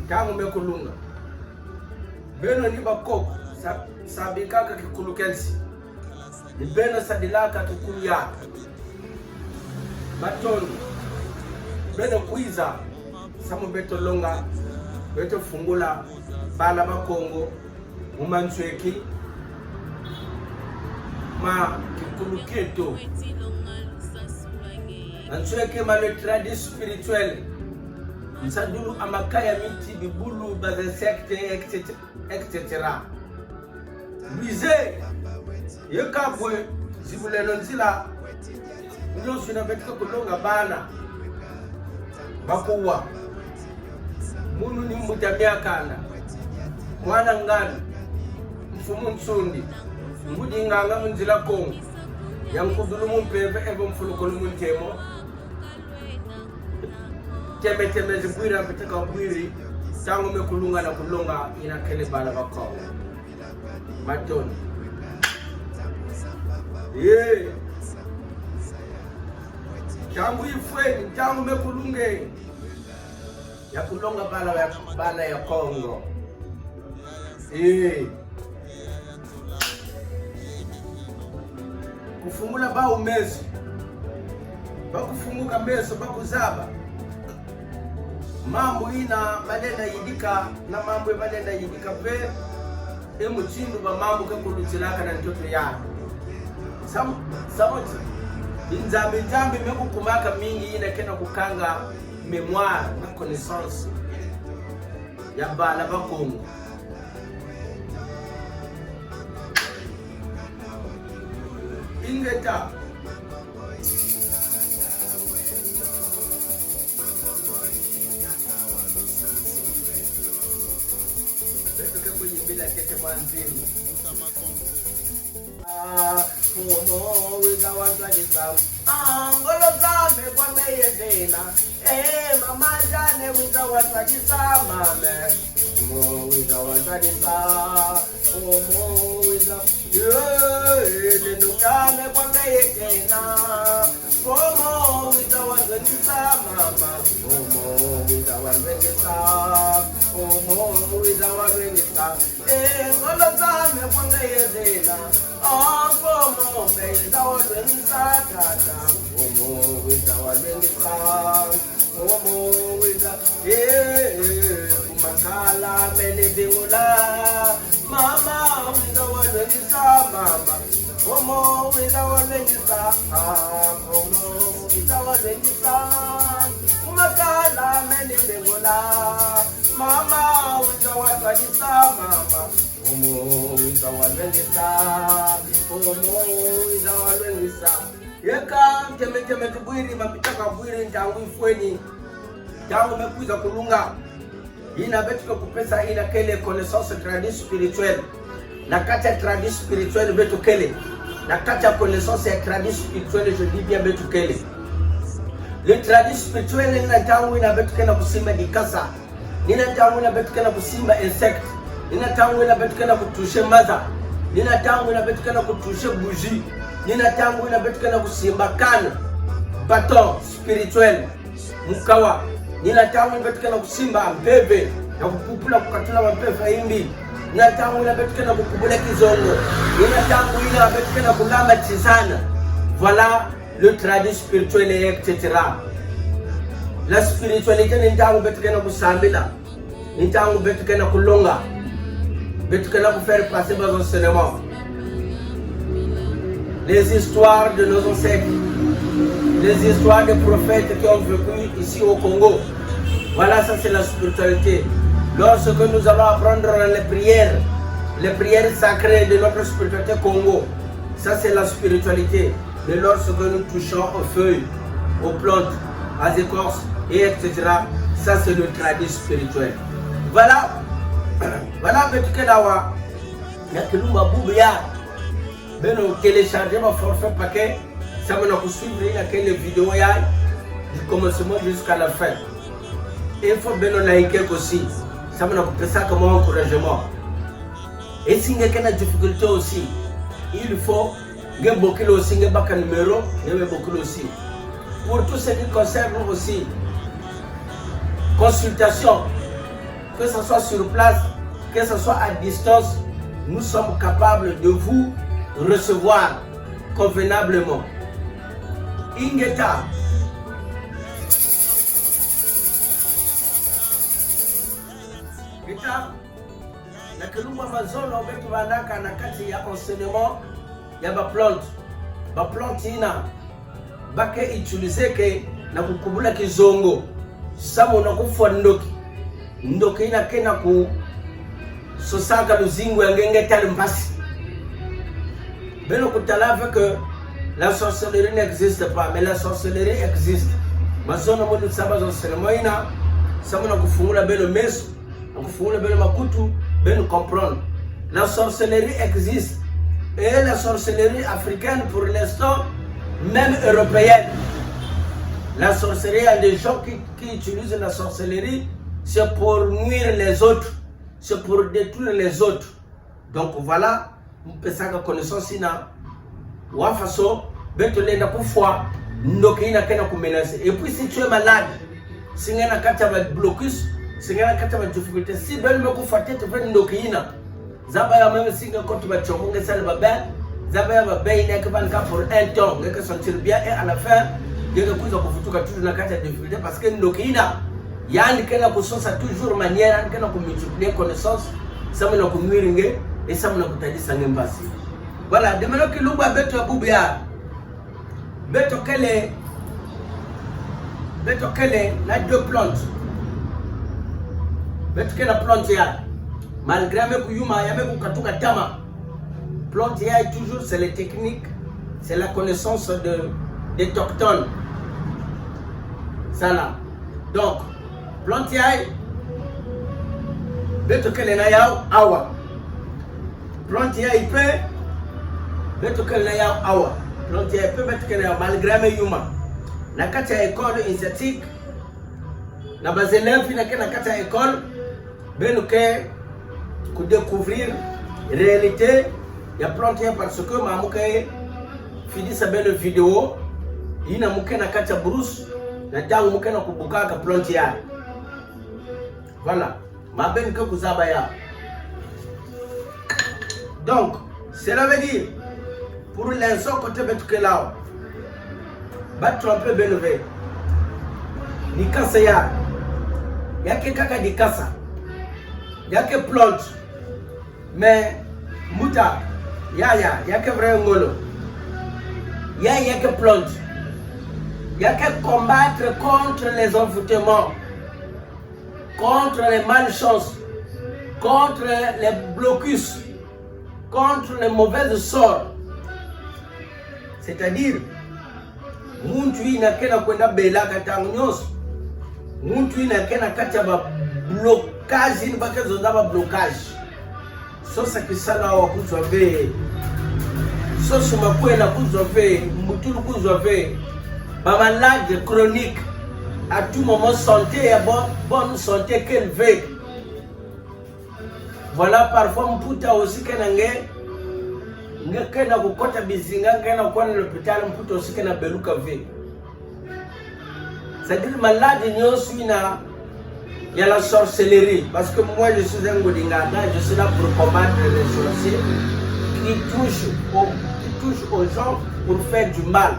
tangu mekulunga beno ni bakoko sabikaka kikulukensi ni beno sadilaka tukuya matoni beno kuiza samu beto longa beto fungula bala bakongo umanchweki ma kikuluketo anchweki ma le tradis spirituel msadulu amakaya miti bibulu bazesekte etc. Bize yekabwe zibulelo nzila nyo sina betka kulonga bana bakuwa munu ni mutamia kana mwana ngani mfumu nsundi ngudi nganga nzila kongo yankudulu mumpeve ebo mfulukolo muntemo teme zibwira beteka bwiri tangu mekulunga na kulonga inakele bala bakao matoni tangu ifweni tangu mekulunge ya kulonga bala ya Kongo kufungula ba umezi bakufunguka meso bakuzaba mambo ina balenda yidika na mambo balenda yidika pe emuchindu ba mambo kakulutilaka na ntoto ya samoti inzambe mekukumaka mingi ina kena kukanga memoire na connaissance ya bala bakongo ingeta bila kete manzini Momo wiza wazadisa Angolo zame kwa meye dena Mama jane wiza wazadisa mame Momo wiza wazadisa Momo wiza Nendo kame kwa meye dena Momo wiza wazadisa mama Momo wiza wazadisa Momo wiza wazadisa Ngolo zame kwa meye dena Momo wiza wazadisa tata Momo wiza wazadisa Momo wiza Kumakala mene bingula Mama wiza wazadisa mama Momo wiza wazadisa Momo wiza wazadisa Kumakala mene bingula Mama wiza wazadisa mama Momo wiza wazadisa Momo wiza wazadisa Yeka teme kubwiri mapitaka bwiri ntangu ifweni tangu mekuiza kulunga ina betuko kupesa ina kele connaissance tradis spirituelle na kata tradis spirituelle betu kele na kata connaissance ya tradis spirituelle je dis bien betu kele le tradis spirituelle ina tangu ina betuko na kusima dikasa ina tangu ina betuko na kusima insect ina tangu ina betuko na kutushe maza ina tangu ina betuko na kutushe bougie ina tangu ina betuko na kusimba kana baton spirituel mkawa nina tangu ina betuko na kusimba mbebe na kupupula kukatula mapefa imbi nina tangu ina betuko na kukubula kizongo nina tangu ina betuko na kulamba tizana. Voilà le tradit spirituel etc. La spiritualité nina tangu betuko na kusambila nina tangu betuko na kulonga betuko na faire passer bas enseignements. Les histoires de nos ancêtres, les histoires des prophètes qui ont vécu ici au Congo. Voilà, ça c'est la spiritualité. Lorsque nous allons apprendre les prières sacrées de notre spiritualité Congo, ça c'est la spiritualité. Mais lorsque nous touchons aux feuilles, aux plantes, aux écorces, et etc., ça c'est le tradit spirituel. Voilà, voilà, Betukedawa, Yakelumba Boubia. Beno télécharger ma forfait paquet, ça m'a suivre quelle vidéo du commencement jusqu'à la fin. Et il faut beno liker aussi, ça m'a ça comme encouragement. Et si il y a une difficulté aussi, il faut beaucoup aussi un numéro, beaucoup aussi. Pour tout ce qui concerne aussi consultation, que ce soit sur place, que ce soit à distance, nous sommes capables de vous recevoir convenablement. Ingeta. Geta. Na kelumba mazono betu banaka na kati ya enseignement ya ba plante ina bake utilizeke na kukubula kizongo samo na kufwa ndoki ina kena ku sosaka luzingu ya ngenge tali mbasi beno kutalava que la sorcellerie n'existe pas, mais la sorcellerie existe. Mazono mwenye saba za enseignement ina samo na kufungula beno meso na kufungula beno makutu beno comprendre. La sorcellerie existe. Et la sorcellerie africaine pour l'instant, même européenne. La sorcellerie, il y a des gens qui utilisent la sorcellerie, c'est pour nuire les autres, c'est pour détruire les autres. Donc voilà, on peut savoir connaissance ina wa façon betolenda kufwa ndokina kena kumenacer. Et puis si tu es malade, si tu as un blocus, si tu as une difficulté, si tu as un tête, tu peux ndokina. Zaba ya même singa quand tu vas chomonga ça va bien. Zaba ya va bien que van ka pour un temps, que sentir bien et à la fin, il y a kuza kufutuka toujours na kati ya difficulté parce que ndokina yani kena kusosa toujours manière kena ku multiplier connaissance, ça me na ku nuiringe et ça me na kutadisa ngembasi. Voilà, de maintenant que luba beto abubia. Beto kele la deux plantes. Beto kele la plante ya. Malgré que yuma yame kukatuka tama, plante est toujours c'est les techniques, c'est la connaissance des toxines. Ça là. Donc plante beto kele na yao awa. Plante il peut beto kele na yao awa. Plante il peut beto kele malgré me yuma. Na kati ya école initiatique na bazelève na kati ya école beno ke pour découvrir la réalité il y a planté parce que mamuka fini sa belle vidéo ina muke na kata brousse na tangu muke na kubuka ka planté ya voilà ma ben que kuzaba ya. Donc cela veut dire pour l'instant côté betuke là ba tromper beleve ni kasa ya yake kaka di kasa yake plante. Mais muta yake vrai ngolo yake plante yake combattre contre les envoûtements, contre les malchances, contre les blocus, contre les mauvaises sorts. C'est-à-dire muntu inakena kwenda belaka tangu nyos muntu inakena kati ba blocage ni bakazo ndaba blocage. Sosa kisala wa kuzove sosa makwela kuzove mutulu kuzove ba malade chronique à tout moment santé et bonne santé qu'elle veut. Voilà parfois mputa aussi kenange ngekena kukota bizinga ngena kwa l'hôpital mputa aussi kena beluka ve. C'est-à-dire malade nyosu ina il y a la sorcellerie, parce que moi je suis un Godingada, je suis là pour combattre les sorciers qui touchent aux gens pour faire du mal.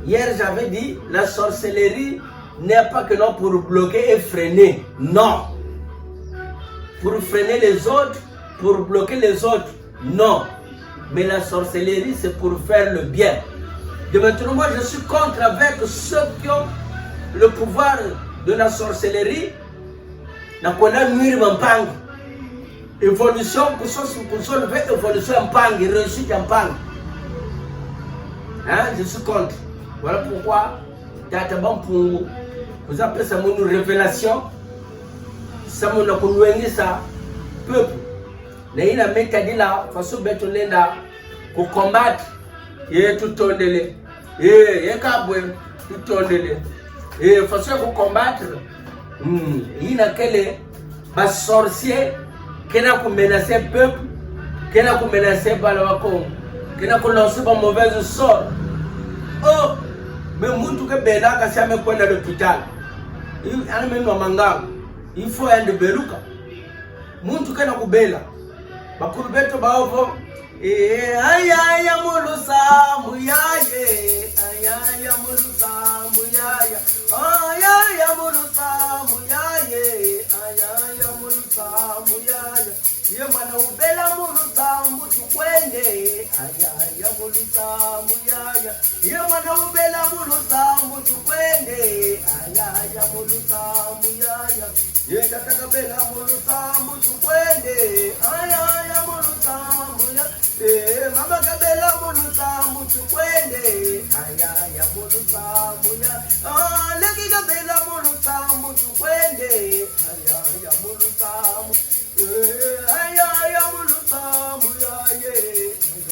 Hier j'avais dit, la sorcellerie n'est pas que non pour bloquer et freiner, non. Pour freiner les autres, pour bloquer les autres, non. Mais la sorcellerie c'est pour faire le bien. De maintenant moi je suis contre avec ceux qui ont le pouvoir de la sorcellerie, na kona nuire mpangi évolution pour soulever évolution mpangi réussite mpangi. Hein, je suis contre. Voilà pourquoi tata bampungu vous appelez ça mon révélation ça mon akunwengi ça peuple na ina metadi la façon beto lenda ko combattre ye tutondele ye kabwe tutondele et il faut se combattre. Il y a des sorciers qui ont menacé le peuple, qui ont menacé le Balawako, qui ont lancé un mauvais sort. Oh, mais moi, je suis là, je suis à l'hôpital. Il y a même un manga. info ya beluka muntu kana kubela bakuru beto baovo ayaya mulusa muyaye ayaya mulusa muyaye ayaya mulusa muyaye ayaya mulusa muyaye ye mwana ubela mulusa mbutu kwende ayaya mulusa muyaye ye mwana ubela mulusa mbutu kwende ayaya mulusa muyaye ye tataka bela mulusa mbutu kwende ayaya mulusa muyaye mama kabela mulusa mbutu kwende ayaya mulusa muyaye leki kabela mulusa mbutu kwende ayaya mulusa ayaya mulusa muyaye